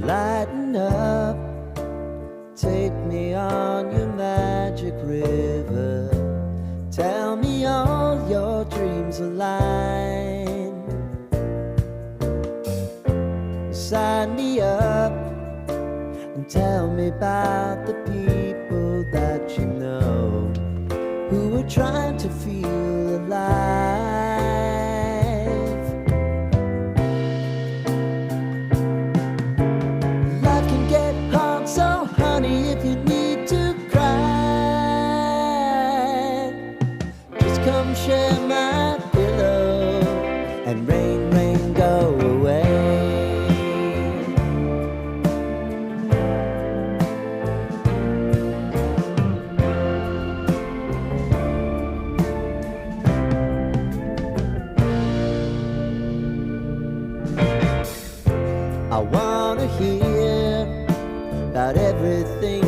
Lighten up, take me on your magic river. Tell me all your dreams align. Sign me up and tell me about the people that you know who are trying to feel alive. Life can get hard, so honey, if you need to cry, just come share my pillow and rain, rain, go away. I wanna hear about everything